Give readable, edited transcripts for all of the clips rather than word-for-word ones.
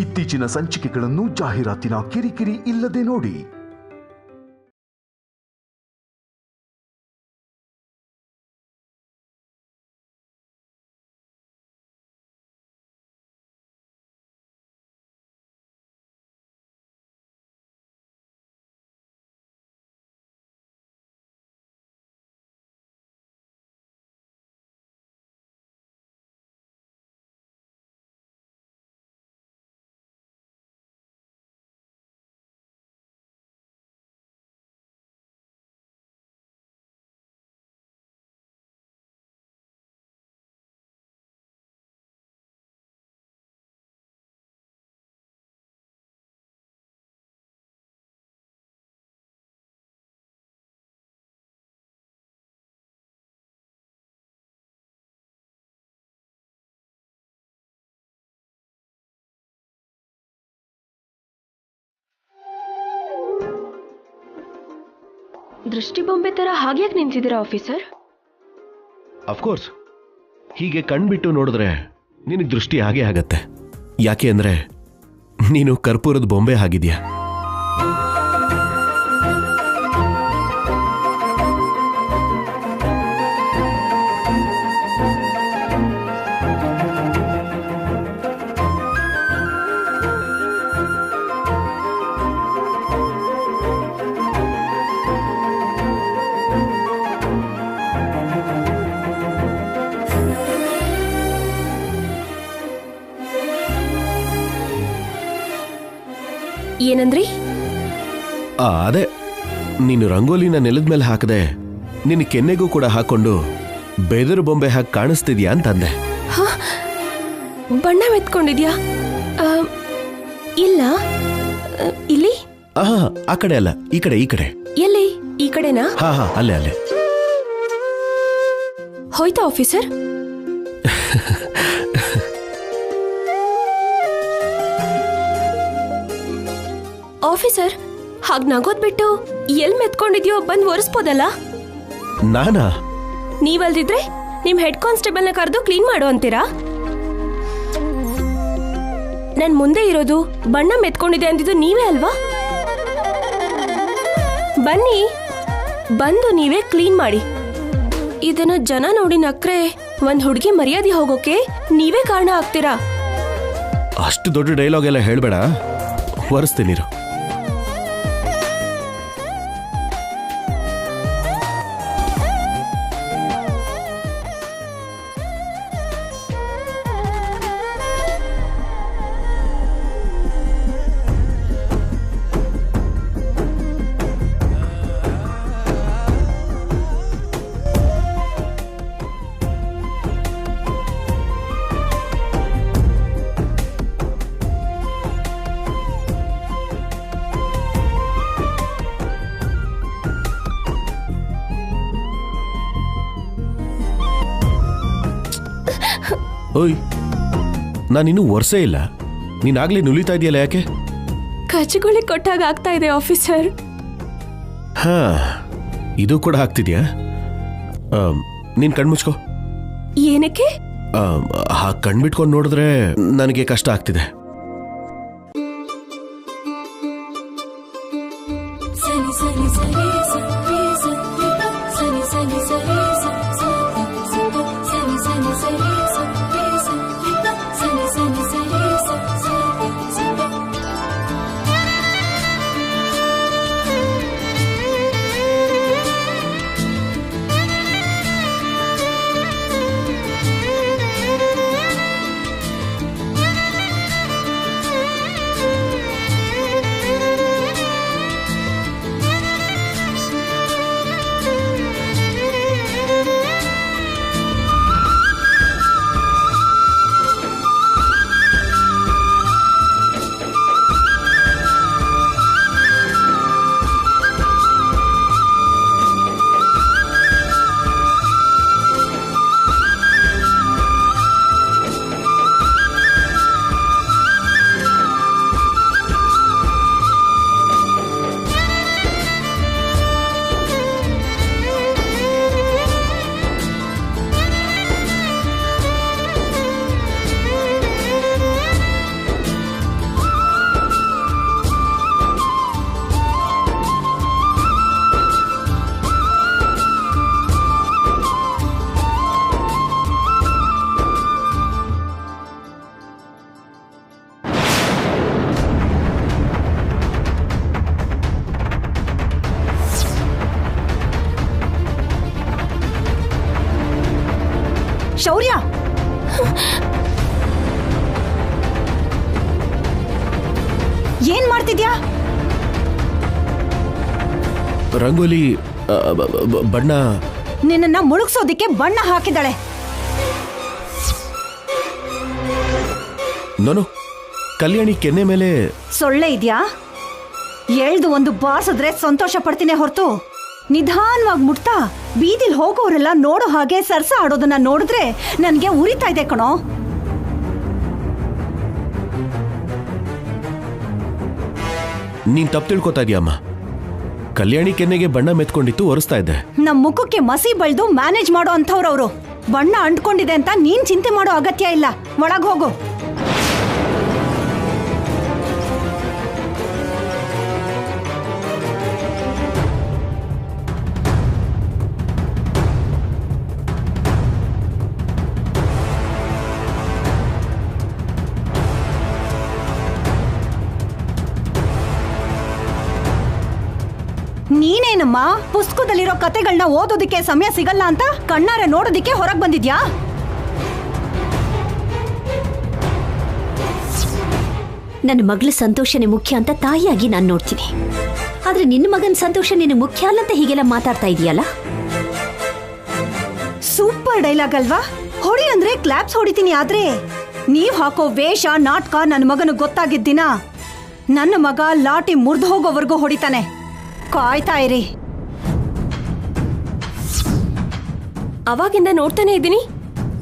ಇತ್ತೀಚಿನ ಸಂಚಿಕೆಗಳನ್ನು ಜಾಹೀರಾತಿನ ಕಿರಿಕಿರಿ ಇಲ್ಲದೆ ನೋಡಿ. ದೃಷ್ಟಿ ಬೊಂಬೆ ತರ ಹಾಗ್ಯಾಕೆ ನಿಂತಿದ್ದೀರಾ ಆಫೀಸರ್? ಅಫ್ಕೋರ್ಸ್, ಹೀಗೆ ಕಣ್ಬಿಟ್ಟು ನೋಡಿದ್ರೆ ನಿನಗೆ ದೃಷ್ಟಿ ಹಾಗೆ ಆಗತ್ತೆ. ಯಾಕೆ ಅಂದ್ರೆ ನೀನು ಕರ್ಪೂರದ ಬೊಂಬೆ ಆಗಿದ್ಯಾ. ಏನಂದ್ರಿ? ಅದೇ, ನೀನು ರಂಗೋಲಿನ ನೆಲದ ಮೇಲೆ ಹಾಕದೆ ನಿನ್ನ ಕೆನ್ನೆಗೂ ಕೂಡ ಹಾಕೊಂಡು ಬೆದರು ಬೊಂಬೆ ಹಾಕಿ ಕಾಣಿಸ್ತಿದ್ಯಾ ಅಂತಂದೆ. ಬಣ್ಣ ಮೆತ್ಕೊಂಡಿದ್ಯಾ? ಇಲ್ಲ, ಇಲ್ಲಿ ಆ ಕಡೆ ಅಲ್ಲ, ಈ ಕಡೆ. ಎಲ್ಲಿ? ಈ ಕಡೆನಾ? ಹಾ ಅಲ್ಲೇ. ಹೋಯ್ತಾ ಆಫೀಸರ್? ಆಫೀಸರ್, ಹಾಗ್ ನಗೋದ್ ಬಿಟ್ಟು ಎಲ್ ಮೆತ್ಕೊಂಡಿದ್ಯೋ ಬಂದ್ ಒರೆಸ್ಬೋದಲ್ಲ? ನಾನಾ? ನೀವಲ್ದಿದ್ರೆ ನಿಮ್ ಹೆಡ್ ಕಾನ್ಸ್ಟೇಬಲ್ ನ ಕರೆದು ಕ್ಲೀನ್ ಮಾಡು ಅಂತೀರಾ? ನನ್ ಮುಂದೆ ಇರೋದು ಬಣ್ಣ ಮೆತ್ಕೊಂಡಿದೆ ಅಂದಿದ್ದು ನೀವೇ ಅಲ್ವಾ? ಬನ್ನಿ, ಬಂದು ನೀವೇ ಕ್ಲೀನ್ ಮಾಡಿ. ಇದನ್ನ ಜನ ನೋಡಿ ನಕ್ರೆ ಒಂದ್ ಹುಡುಗಿ ಮರ್ಯಾದೆ ಹೋಗೋಕೆ ನೀವೇ ಕಾರಣ ಆಗ್ತೀರಾ. ಅಷ್ಟು ದೊಡ್ಡ ಡೈಲಾಗ್ ಎಲ್ಲ ಹೇಳ್ಬೇಡ, ಒರೆಸ್ತೀನಿರು. ಓಯ್, ನಾನಿನ್ನೂ ಒರ್ಸೇ ಇಲ್ಲ, ನೀನಾಗ್ಲೇ ನುಲಿತಾ ಇದೆಯಲ್ಲ, ಯಾಕೆ? ಕಚ್ಚುಗುಳಿ ಕೊಟ್ಟಾಗ ಆಗ್ತಾ ಇದೆ ಆಫೀಸರ್. ಇದು ಕೂಡ ಆಗ್ತಿದ್ಯಾ? ನೀನ್ ಕಣ್ಮುಚ್ಕೋ. ಏನಕ್ಕೆ? ಕಣ್ಬಿಟ್ಕೊಂಡು ನೋಡಿದ್ರೆ ನನಗೆ ಕಷ್ಟ ಆಗ್ತಿದೆ. ಏನ್ ಮಾಡ್ತಿದ್ಯಾ? ರಂಗೋಲಿ ಬಣ್ಣ. ನಿನ್ನನ್ನ ಮುಳುಗ್ಸೋದಿಕ್ಕೆ ಬಣ್ಣ ಹಾಕಿದಾಳೆ. ನಾನು ಕಲ್ಯಾಣಿ ಕೆನ್ನೆ ಮೇಲೆ ಸೊಳ್ಳೆ ಇದ್ಯಾ? ಎಳ್ದು ಒಂದು ಬಾರಿಸಿದ್ರೆ ಸಂತೋಷ ಪಡ್ತೀನಿ ಹೊರತು ನಿಧಾನವಾಗಿ ಮುಟ್ತಾ ಬೀದಿಲ್ ಹೋಗೋರೆಲ್ಲ ನೋಡೋ ಹಾಗೆ ಸರ್ಸ ಆಡೋದನ್ನ ನೋಡಿದ್ರೆ ನನ್ಗೆ ಉರಿತಾ ಇದೆ ಕಣೋ. ನೀನ್ ತಪ್ಪು ತಿಳ್ಕೊತಾ ಇದೀಯಮ್ಮ. ಕಲ್ಯಾಣಿ ಕೆನ್ನೆಗೆ ಬಣ್ಣ ಮೆತ್ಕೊಂಡಿತ್ತು, ಒರೆಸ್ತಾ ಇದ್ದೆ. ನಮ್ ಮುಖಕ್ಕೆ ಮಸಿ ಬಳ್ದು ಮ್ಯಾನೇಜ್ ಮಾಡೋ ಅಂಥವ್ರವ್ರು. ಬಣ್ಣ ಅಂಟ್ಕೊಂಡಿದೆ ಅಂತ ನೀನ್ ಚಿಂತೆ ಮಾಡೋ ಅಗತ್ಯ ಇಲ್ಲ. ಒಳಗ್ ಹೋಗು. ನೀನೇನಮ್ಮ ಪುಸ್ತಕದಲ್ಲಿರೋ ಕತೆಗಳನ್ನ ಓದೋದಕ್ಕೆ ಸಮಯ ಸಿಗಲ್ಲ ಅಂತ ಕಣ್ಣಾರೆ ನೋಡೋದಿಕ್ಕೆ ಹೊರಗೆ ಬಂದಿದ್ಯಾ? ನನ್ನ ಮಗಳ ಸಂತೋಷನೇ ಮುಖ್ಯ ಅಂತ ತಾಯಿಯಾಗಿ ನಾನು ನೋಡ್ತೀನಿ. ಆದ್ರೆ ನಿನ್ನ ಮಗನ ಸಂತೋಷ ನಿನಗೆ ಮುಖ್ಯ ಅಲ್ಲ ಅಂತ ಹೀಗೆಲ್ಲ ಮಾತಾಡ್ತಾ ಇದೀಯಲ್ಲ? ಸೂಪರ್ ಡೈಲಾಗ್ ಅಲ್ವಾ? ಹೊಡಿ ಅಂದ್ರೆ ಕ್ಲಾಪ್ಸ್ ಹೊಡಿತೀನಿ. ಆದ್ರೆ ನೀವ್ ಹಾಕೋ ವೇಷ ನಾಟಕ ನನ್ನ ಮಗನ ಗೊತ್ತಾಗಿದ್ದಿನ ನನ್ನ ಮಗ ಲಾಟಿ ಮುರಿದು ಹೋಗೋವರೆಗೂ ಹೊಡಿತಾನೆ. ಕಾಯ್ತಾ ಇರಿ. ಅವಾಗಿಂದ ನೋಡ್ತಾನೆ ಇದ್ದೀನಿ.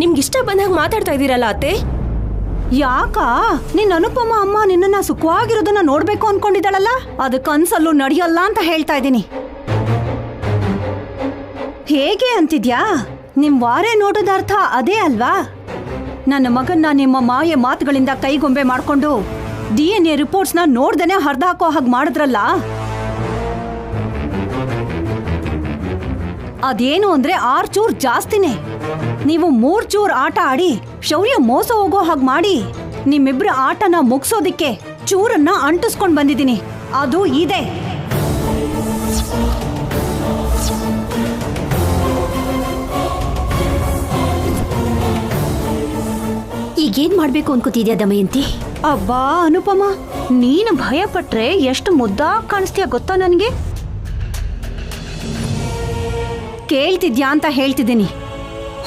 ನಿಮ್ಗಿಷ್ಟ ಬಂದಾಗ ಮಾತಾಡ್ತಾ ಇದ್ದೀರಲ್ಲ ಅತ್ತೆ. ಯಾಕ ನಿನ್ನ ಅನುಪಮ ಅಮ್ಮ ನಿನ್ನ ಸುಖವಾಗಿರೋದನ್ನ ನೋಡ್ಬೇಕು ಅನ್ಕೊಂಡಿದ್ದಾಳಲ್ಲ, ಅದು ಕನ್ಸಲ್ಲೂ ನಡೆಯಲ್ಲ ಅಂತ ಹೇಳ್ತಾ ಇದ್ದೀನಿ. ಹೇಗೆ ಅಂತಿದ್ಯಾ? ನಿಮ್ ವಾರೆ ನೋಟದ ಅರ್ಥ ಅದೇ ಅಲ್ವಾ? ನನ್ನ ಮಗನ್ನ ನಿಮ್ಮ ಮಾಯೆ ಮಾತುಗಳಿಂದ ಕೈಗೊಂಬೆ ಮಾಡ್ಕೊಂಡು DNA ರಿಪೋರ್ಟ್ಸ್ನ ನೋಡ್ದೇನೆ ಹರ್ದ ಹಾಕೋ ಹಾಗೆ ಮಾಡಿದ್ರಲ್ಲ, ಅದೇನು ಅಂದ್ರೆ 6 ಚೂರ್ ಜಾಸ್ತಿನೇ. ನೀವು 3 ಚೂರ್ ಆಟ ಆಡಿ ಶೌರ್ಯ ಮೋಸ ಹೋಗೋ ಹಾಗೆ ಮಾಡಿ ನಿಮ್ಮಿಬ್ರ ಆಟನ ಮುಗಿಸೋದಿಕ್ಕೆ ಚೂರನ್ನ ಅಂಟಿಸ್ಕೊಂಡ್ ಬಂದಿದ್ದೀನಿ. ಅದು ಇದೆ. ಈಗೇನ್ ಮಾಡ್ಬೇಕು ಅನ್ಕೋತಿದ್ಯಾ ದಮಯಂತಿ? ಅಬ್ಬಾ ಅನುಪಮ, ನೀನು ಭಯ ಪಟ್ರೆ ಎಷ್ಟು ಮುದ್ದಾಗಿ ಕಾಣಿಸ್ತೀಯ ಗೊತ್ತಾ ನನಗೆ? ಕೇಳ್ತಿದ್ಯಾ ಅಂತ ಹೇಳ್ತಿದ್ದೀನಿ.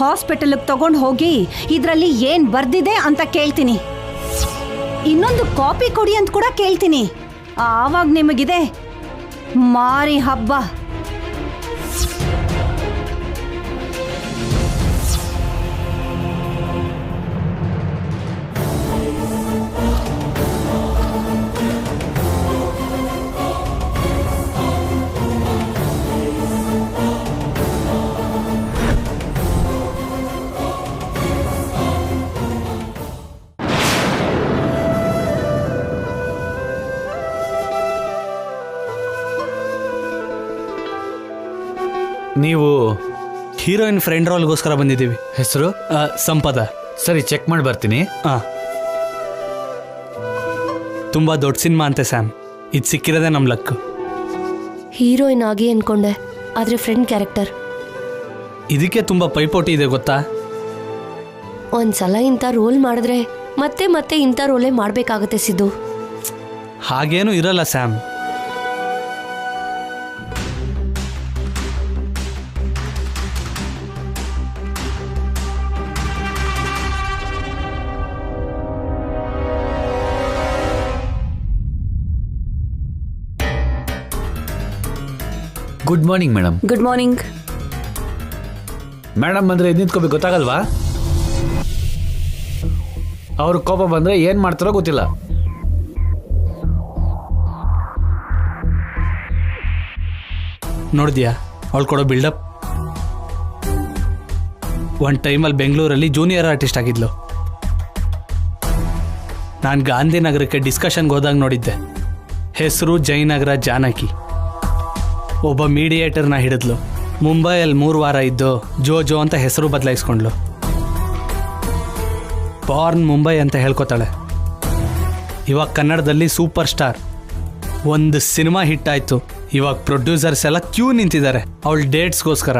ಹಾಸ್ಪಿಟಲ್ಗೆ ತಗೊಂಡು ಹೋಗಿ ಇದರಲ್ಲಿ ಏನ್ ಬರ್ದಿದೆ ಅಂತ ಕೇಳ್ತೀನಿ. ಇನ್ನೊಂದು ಕಾಪಿ ಕೊಡಿ ಅಂತ ಕೂಡ ಕೇಳ್ತೀನಿ. ಆವಾಗ ನಿಮಗಿದೆ ಮಾರಿ ಹಬ್ಬ. ನೀವು ಹೀರೋಯಿನ್ ಫ್ರೆಂಡ್ ರೋಲ್ಗೋಸ್ಕರ ಬಂದಿದ್ದೀವಿ. ಹೆಸರು ಸಂಪದ. ಸರಿ, ಚೆಕ್ ಮಾಡಿ ಬರ್ತೀನಿ. ತುಂಬ ದೊಡ್ಡ ಸಿನಿಮಾ ಅಂತೆ ಸ್ಯಾಮ್. ಇದು ಸಿಕ್ಕಿರೋದೇ ನಮ್ಮ ಲಕ್. ಹೀರೋಯಿನ್ ಆಗಿ ಅನ್ಕೊಂಡೆ, ಆದ್ರೆ ಫ್ರೆಂಡ್ ಕ್ಯಾರೆಕ್ಟರ್. ಇದಕ್ಕೆ ತುಂಬ ಪೈಪೋಟಿ ಇದೆ ಗೊತ್ತಾ? ಒಂದ್ಸಲ ಇಂಥ ರೋಲ್ ಮಾಡಿದ್ರೆ ಮತ್ತೆ ಮತ್ತೆ ಇಂಥ ರೋಲೇ ಮಾಡ್ಬೇಕಾಗತ್ತೆ ಸಿದ್ದು. ಹಾಗೇನೂ ಇರಲ್ಲ Sam. Good morning madam. Good morning. Madam ಬಂದ್ರೆ ಎದ್ದು ನಿಂತ್ಕೋಬೇಕು, ಗೊತ್ತಾಗಲ್ವಾ? ಅವ್ರ ಕೋಪ ಬಂದ್ರೆ ಏನ್ ಮಾಡ್ತಾರೋ ಗೊತ್ತಿಲ್ಲ. ನೋಡಿದ್ಯಾ ಅವಳು ಕೊಡೋ ಬಿಲ್ಡಪ್? ಒಂದು ಟೈಮಲ್ಲಿ ಬೆಂಗಳೂರಲ್ಲಿ ಜೂನಿಯರ್ ಆರ್ಟಿಸ್ಟ್ ಆಗಿದ್ಲು. ನಾನು ಗಾಂಧಿನಗರಕ್ಕೆ ಡಿಸ್ಕಷನ್ಗೆ ಹೋದಾಗ ನೋಡಿದ್ದೆ. ಹೆಸರು ಜಯನಗರ ಜಾನಕಿ. ಒಬ್ಬ ಮೀಡಿಯೇಟರ್ನ ಹಿಡಿದ್ಲು. ಮುಂಬೈಯಲ್ಲಿ 3 ವಾರ ಇದ್ದು ಜೋ ಅಂತ ಹೆಸರು ಬದಲಾಯಿಸ್ಕೊಂಡ್ಲು. ಬಾರ್ನ್ ಮುಂಬೈ ಅಂತ ಹೇಳ್ಕೊತಾಳೆ. ಇವಾಗ ಕನ್ನಡದಲ್ಲಿ ಸೂಪರ್ ಸ್ಟಾರ್. ಒಂದು ಸಿನಿಮಾ ಹಿಟ್ ಆಯ್ತು. ಇವಾಗ ಪ್ರೊಡ್ಯೂಸರ್ಸ್ ಎಲ್ಲ ಕ್ಯೂ ನಿಂತಿದ್ದಾರೆ ಅವಳ ಡೇಟ್ಸ್ಗೋಸ್ಕರ.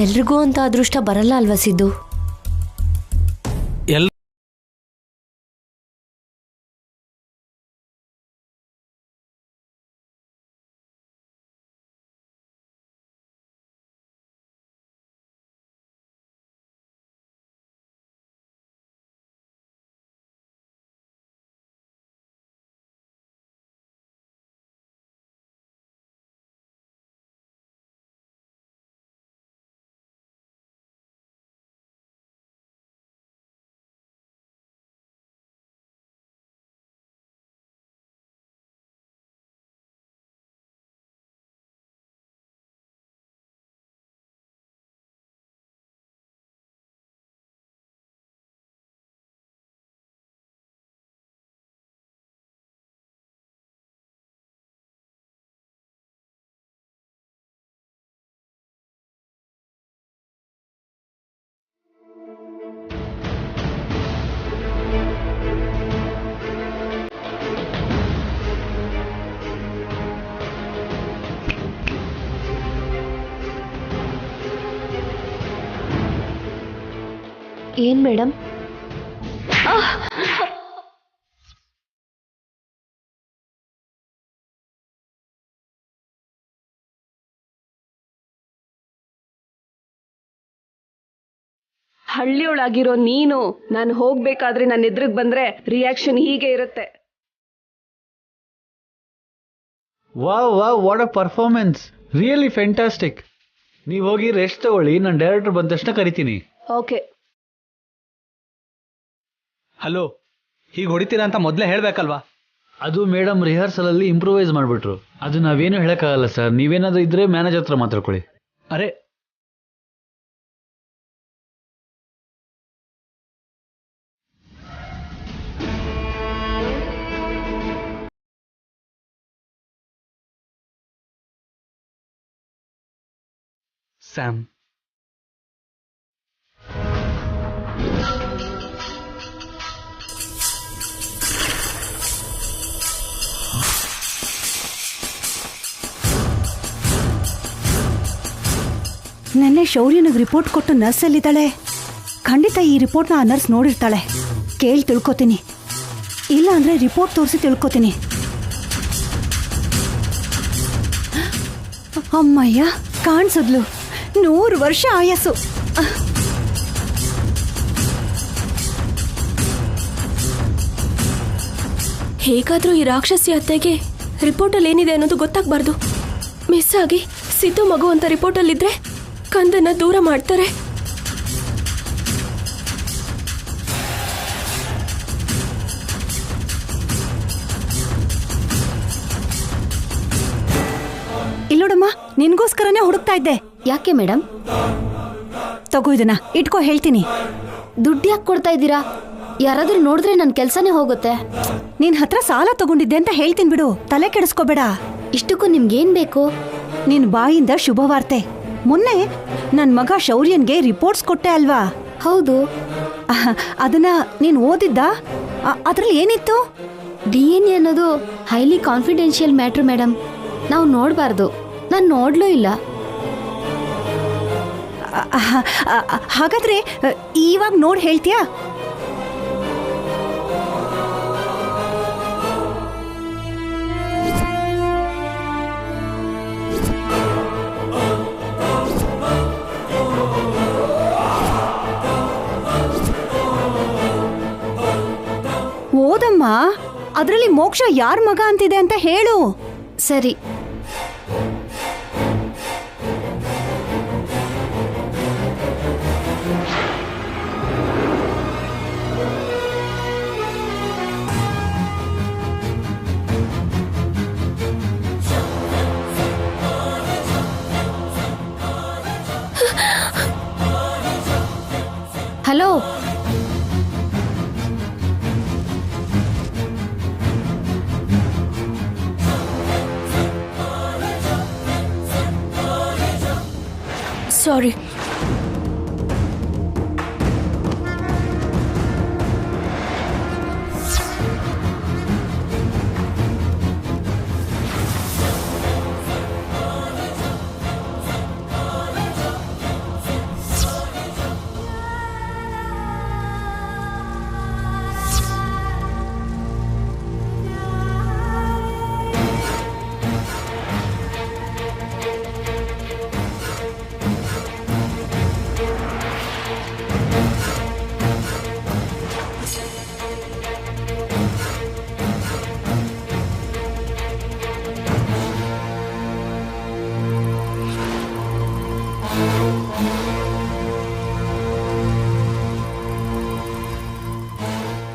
ಎಲ್ರಿಗೂ ಅಂತ ಅದೃಷ್ಟ ಬರಲ್ಲ ಅಲ್ವಾ ಸಿದ್ದು? ಎಲ್ಲ ಏನ್ ಮೇಡಮ್? ಹಳ್ಳಿಯೊಳಗಿರೋ ನೀನು ನಾನು ಹೋಗ್ಬೇಕಾದ್ರೆ ನನ್ನ ಎದುರಿಗೆ ಬಂದ್ರೆ ರಿಯಾಕ್ಷನ್ ಹೀಗೆ ಇರುತ್ತೆ. Wow wow, what a performance, really fantastic. ನೀವು ಹೋಗಿ ರೆಸ್ಟ್ ತಗೊಳ್ಳಿ, ನಾನು ಡೈರೆಕ್ಟರ್ ಬಂದ ತಕ್ಷಣ ಕರಿತೀನಿ. ಓಕೆ. ಹಲೋ, ಹೀಗೆ ಹೊಡಿತೀರಾ ಅಂತ ಮೊದಲೇ ಹೇಳ್ಬೇಕಲ್ವಾ? ಅದು ಮೇಡಮ್ ರಿಹರ್ಸಲ್ ಅಲ್ಲಿ ಇಂಪ್ರೂವೈಸ್ ಮಾಡ್ಬಿಟ್ರು. ಅದು ನಾವೇನು ಹೇಳಕ್ಕಾಗಲ್ಲ ಸರ್. ನೀವೇನಾದ್ರೂ ಇದ್ರೆ ಮ್ಯಾನೇಜರ್ ಹತ್ರ ಮಾತಾಡ್ಕೊಳ್ಳಿ. ಅರೆ, ಸ್ಯಾಮ್, ನೆನ್ನೆ ಶೌರ್ಯನಿಗೆ ರಿಪೋರ್ಟ್ ಕೊಟ್ಟು ನರ್ಸ್ ಅಲ್ಲಿದ್ದಾಳೆ. ಖಂಡಿತ ಈ ರಿಪೋರ್ಟ್ನ ಆ ನರ್ಸ್ ನೋಡಿರ್ತಾಳೆ. ಕೇಳಿ ತಿಳ್ಕೊತೀನಿ, ಇಲ್ಲ ಅಂದ್ರೆ ರಿಪೋರ್ಟ್ ತೋರಿಸಿ ತಿಳ್ಕೊತೀನಿ. ಅಮ್ಮಯ್ಯ, ಕಾಣಿಸಿದ್ಲು. 100 ವರ್ಷ ಆಯಸ್ಸು. ಹೇಗಾದ್ರೂ ಈ ರಾಕ್ಷಸಿ ಅತ್ತೆಗೆ ರಿಪೋರ್ಟಲ್ಲಿ ಏನಿದೆ ಅನ್ನೋದು ಗೊತ್ತಾಗಬಾರ್ದು. ಮಿಸ್ ಆಗಿ ಸಿದ್ದು ಮಗು ಅಂತ ರಿಪೋರ್ಟಲ್ಲಿದ್ರೆ ಕಂದನ್ನ ದೂರ ಮಾಡ್ತಾರೆ. ಇಲ್ಲೋಡಮ್ಮ, ನಿನ್ಗೋಸ್ಕರನೇ ಹುಡುಕ್ತಾ ಇದ್ದೆ. ಯಾಕೆ ಮೇಡಮ್? ತಗೋ ಇದನ್ನ ಇಟ್ಕೋ, ಹೇಳ್ತೀನಿ. ದುಡ್ಡು ಯಾಕೆ ಕೊಡ್ತಾ ಇದ್ದೀರಾ? ಯಾರಾದ್ರೂ ನೋಡಿದ್ರೆ ನನ್ನ ಕೆಲಸನೇ ಹೋಗುತ್ತೆ. ನಿನ್ ಹತ್ರ ಸಾಲ ತಗೊಂಡಿದ್ದೆ ಅಂತ ಹೇಳ್ತೀನಿ ಬಿಡು, ತಲೆ ಕೆಡಿಸ್ಕೋಬೇಡ. ಇಷ್ಟಕ್ಕೂ ನಿಮ್ಗೇನ್ ಬೇಕು? ನಿನ್ ಬಾಯಿಂದ ಶುಭವಾರ್ತೆ. ಮೊನ್ನೆ ನನ್ ಮಗ ಶೌರ್ಯನ್ಗೆ ರಿಪೋರ್ಟ್ಸ್ ಕೊಟ್ಟೆ ಅಲ್ವಾ? ಹೌದು. ಅದನ್ನ ನೀನ್ ಓದಿದ್ದ? ಅದ್ರಲ್ಲಿ ಏನಿತ್ತು? DNA ಅನ್ನೋದು ಹೈಲಿ ಕಾನ್ಫಿಡೆನ್ಷಿಯಲ್ ಮ್ಯಾಟ್ರ್ ಮೇಡಮ್. ನಾವು ನೋಡಬಾರ್ದು. ನಾನು ನೋಡ್ಲೂ ಇಲ್ಲ. ಹಾಗಾದ್ರೆ ಇವಾಗ ನೋಡಿ ಹೇಳ್ತೀಯಾ? ಓದಮ್ಮ, ಅದರಲ್ಲಿ ಮೋಕ್ಷ ಯಾರ ಮಗ ಅಂತಿದೆ ಅಂತ ಹೇಳು. ಸರಿ. ಹಲೋ, ಸಾರಿ.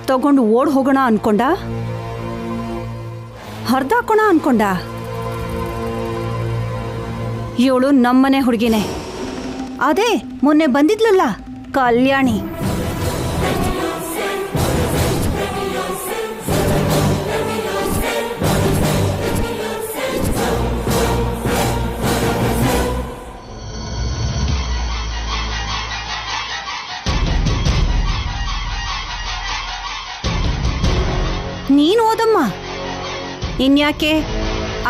ತಗೊಂಡು ಓಡ್ ಹೋಗೋಣ ಅನ್ಕೊಂಡ? ಹರ್ದಾಕೋಣ ಅನ್ಕೊಂಡ? ಇವಳು ನಮ್ಮನೆ ಹುಡುಗಿನೇ. ಅದೇ ಮೊನ್ನೆ ಬಂದಿದ್ಲಲ್ಲ ಕಲ್ಯಾಣಿ. ನೀನು ಓದಮ್ಮ. ಇನ್ಯಾಕೆ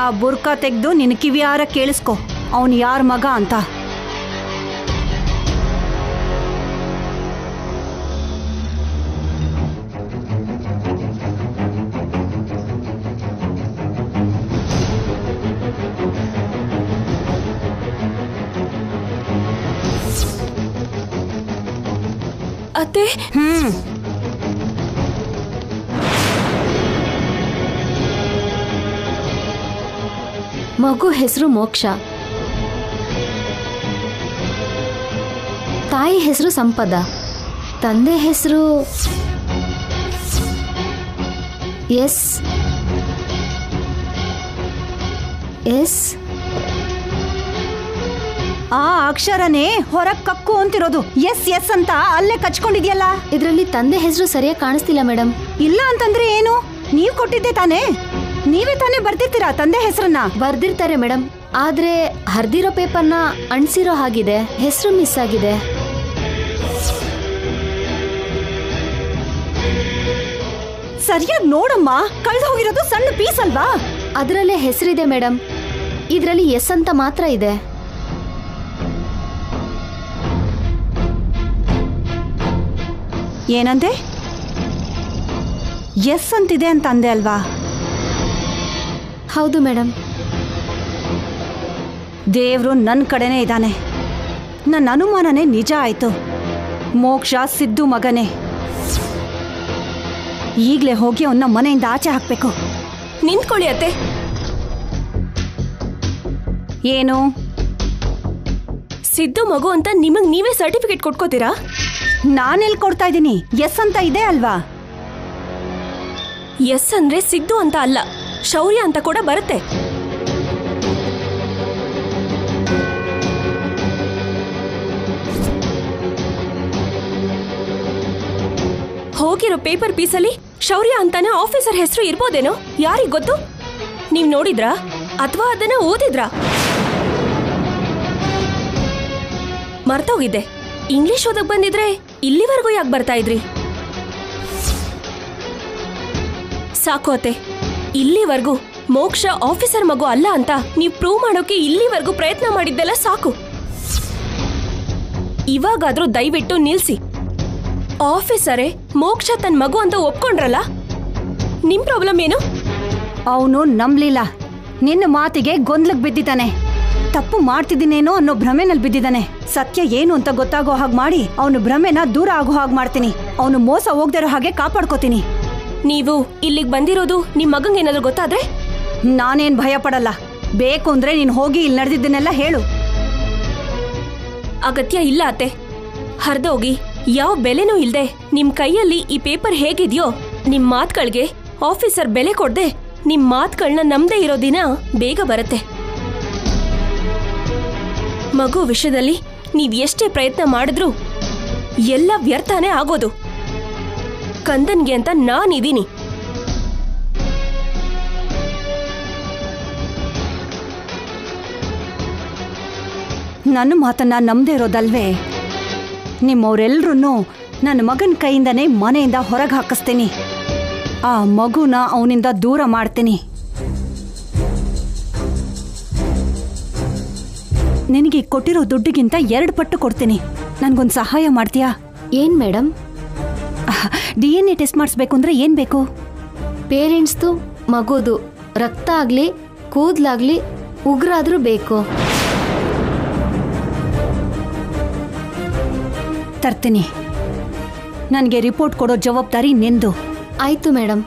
ಆ ಬುರ್ಕಾ ತೆಗೆದು ನಿನ್ನ ಕಿವಿಯಾರ ಕೇಳಿಸ್ಕೊ, ಅವನು ಯಾರ ಮಗ ಅಂತ. ಅತ್ತೆ ಮಗು ಹೆಸರು ಮೋಕ್ಷ, ತಾಯಿ ಹೆಸರು ಸಂಪದ, ತಂದೆ ಹೆಸರು ಎಸ್ ಎಸ್. ಆ ಅಕ್ಷರನೇ ಹೊರಗ್ ಕಕ್ಕು ಅಂತಿರೋದು. ಎಸ್ ಎಸ್ ಅಂತ ಅಲ್ಲೇ ಕಚ್ಕೊಂಡಿದ್ಯಲ್ಲ. ಇದರಲ್ಲಿ ತಂದೆ ಹೆಸರು ಸರಿಯಾಗಿ ಕಾಣಿಸ್ತಿಲ್ಲ ಮೇಡಮ್. ಇಲ್ಲ ಅಂತಂದ್ರೆ ಏನು? ನೀವ್ ಕೊಟ್ಟಿದ್ದೆ ತಾನೇ? ನೀವೇ ತಾನೇ ಬರ್ದಿರ್ತೀರಾ ತಂದೆ ಹೆಸರನ್ನ? ಬರ್ದಿರ್ತಾರೆ ಮೇಡಮ್, ಆದ್ರೆ ಹರಿದಿರೋ ಪೇಪರ್ನ ಅಂಟಿಸಿರೋ ಹಾಗಿದೆ, ಹೆಸರು ಮಿಸ್ ಆಗಿದೆ. ಸರಿಯಾಗಿ ನೋಡಮ್ಮ, ಕಳ್ದು ಹೋಗಿರೋದು ಸಣ್ಣ ಪೀಸ್ ಅಲ್ವಾ? ಅದರಲ್ಲೇ ಹೆಸರಿದೆ ಮೇಡಮ್, ಇದರಲ್ಲಿ ಎಸ್ ಅಂತ ಮಾತ್ರ ಇದೆ. ಏನಂದೆ? ಎಸ್ ಅಂತಿದೆ ಅಂತ ಅಂದೆ ಅಲ್ವಾ? ಹೌದು ಮೇಡಮ್. ದೇವ್ರು ನನ್ನ ಕಡೆನೇ ಇದ್ದಾನೆ. ನನ್ನ ಅನುಮಾನನೇ ನಿಜ ಆಯ್ತು. ಮೋಕ್ಷ ಸಿದ್ದು ಮಗನೇ. ಈಗಲೇ ಹೋಗಿ ಅವನ್ನ ಮನೆಯಿಂದ ಆಚೆ ಹಾಕ್ಬೇಕು. ನಿಂತ್ಕೊಳ್ಳಿ ಅತ್ತೆ. ಏನು? ಸಿದ್ದು ಮಗು ಅಂತ ನಿಮಗ್ ನೀವೇ ಸರ್ಟಿಫಿಕೇಟ್ ಕೊಟ್ಕೋತೀರಾ? ನಾನೆಲ್ಲಿ ಕೊಡ್ತಾ ಇದ್ದೀನಿ? ಎಸ್ ಅಂತ ಇದೆ ಅಲ್ವಾ? ಎಸ್ ಅಂದ್ರೆ ಸಿದ್ದು ಅಂತ ಅಲ್ಲ, ಶೌರ್ಯ ಅಂತ ಕೂಡ ಬರುತ್ತೆ. ಹೋಗಿರೋ ಪೇಪರ್ ಪೀಸಲ್ಲಿ ಶೌರ್ಯ ಅಂತಾನೆ ಆಫೀಸರ್ ಹೆಸರು ಇರ್ಬೋದೇನೋ? ಯಾರಿಗ್ ಗೊತ್ತು? ನೀವ್ ನೋಡಿದ್ರಾ ಅಥವಾ ಅದನ್ನ ಓದಿದ್ರಾ? ಮರ್ತೋಗಿದ್ದೆ. ಇಂಗ್ಲಿಷ್ ಓದಕ್ ಬಂದಿದ್ರೆ ಇಲ್ಲಿವರೆಗೂ ಯಾಕೆ ಬರ್ತಾ ಇದ್ರಿ? ಸಾಕು ಅತ್ತೆ, ಇಲ್ಲಿವರೆಗೂ ಮೋಕ್ಷ ಆಫೀಸರ್ ಮಗು ಅಲ್ಲ ಅಂತ ನೀವು ಪ್ರೂವ್ ಮಾಡೋಕೆ ಇಲ್ಲಿವರೆಗೂ ಪ್ರಯತ್ನ ಮಾಡಿದ್ದೆಲ್ಲ ಸಾಕು. ಇವಾಗಾದ್ರೂ ದಯವಿಟ್ಟು ನಿಲ್ಸಿ. ಆಫೀಸರೇ ಮೋಕ್ಷ ತನ್ನ ಮಗು ಅಂತ ಒಪ್ಕೊಂಡ್ರಲ್ಲ, ನಿಮ್ ಪ್ರಾಬ್ಲಮ್ ಏನು? ಅವನು ನಂಬ್ಲಿಲ್ಲ. ನಿನ್ನ ಮಾತಿಗೆ ಗೊಂದಲಕ್ಕೆ ಬಿದ್ದಿದ್ದಾನೆ. ತಪ್ಪು ಮಾಡ್ತಿದ್ದೀನೇನೋ ಅನ್ನೋ ಭ್ರಮೆನಲ್ಲಿ ಬಿದ್ದಿದ್ದಾನೆ. ಸತ್ಯ ಏನು ಅಂತ ಗೊತ್ತಾಗೋ ಹಾಗೆ ಮಾಡಿ ಅವನು ಭ್ರಮೆನ ದೂರ ಆಗೋ ಹಾಗೆ ಮಾಡ್ತೀನಿ. ಅವನು ಮೋಸ ಹೋಗ್ದಿರೋ ಹಾಗೆ ಕಾಪಾಡ್ಕೋತೀನಿ. ನೀವು ಇಲ್ಲಿಗೆ ಬಂದಿರೋದು ನಿಮ್ ಮಗಂಗೆ ಏನಾದ್ರು ಗೊತ್ತಾದ್ರೆ? ನಾನೇನ್ ಭಯ ಪಡಲ್ಲ. ಬೇಕು ಅಂದ್ರೆ ನೀನು ಹೋಗಿ ಇಲ್ಲಿ ನಡೆದಿದ್ದನ್ನೆಲ್ಲ ಹೇಳು. ಅಗತ್ಯ ಇಲ್ಲ ಅತ್ತೆ. ಹರಿದೋಗಿ ಯಾವ ಬೆಲೆನೂ ಇಲ್ದೆ ನಿಮ್ ಕೈಯಲ್ಲಿ ಈ ಪೇಪರ್ ಹೇಗಿದ್ಯೋ, ನಿಮ್ ಮಾತುಗಳಿಗೆ ಆಫೀಸರ್ ಬೆಲೆ ಕೊಡ್ದೆ ನಿಮ್ ಮಾತುಗಳನ್ನ ನಂಬದೇ ಇರೋ ದಿನ ಬೇಗ ಬರುತ್ತೆ. ಮಗು ವಿಷಯದಲ್ಲಿ ನೀವ್ ಎಷ್ಟೇ ಪ್ರಯತ್ನ ಮಾಡಿದ್ರೂ ಎಲ್ಲ ವ್ಯರ್ಥನೇ ಆಗೋದು. ಕಂದನ್ಗೆ ಅಂತ ನಾನಿದ್ದೀನಿ. ನನ್ನ ಮಾತನ್ನ ನಂಬದೇ ಇರೋದಲ್ವೇ? ನಿಮ್ಮವರೆಲ್ಲರೂ ನನ್ನ ಮಗನ ಕೈಯಿಂದನೇ ಮನೆಯಿಂದ ಹೊರಗೆ ಹಾಕಿಸ್ತೀನಿ. ಆ ಮಗುನ ಅವನಿಂದ ದೂರ ಮಾಡ್ತೀನಿ. ನಿನಗೆ ಕೊಟ್ಟಿರೋ ದುಡ್ಡಿಗಿಂತ 2 ಪಟ್ಟು ಕೊಡ್ತೀನಿ. ನನ್ಗೊಂದು ಸಹಾಯ ಮಾಡ್ತೀಯಾ? ಏನ್ ಮೇಡಮ್? DNA ಟೆಸ್ಟ್ ಮಾಡಿಸ್ಬೇಕು ಅಂದ್ರೆ ಏನ್ ಬೇಕು? ಪೇರೆಂಟ್ಸ್ದು, ಮಗುದು ರಕ್ತ ಆಗ್ಲಿ ಕೂದ್ಲಾಗ್ಲಿ ಉಗ್ರಾದ್ರೂ ಬೇಕು. ತರ್ತೀನಿ. ನನಗೆ ರಿಪೋರ್ಟ್ ಕೊಡೋ ಜವಾಬ್ದಾರಿ ನಿಂದು. ಆಯ್ತು ಮೇಡಮ್.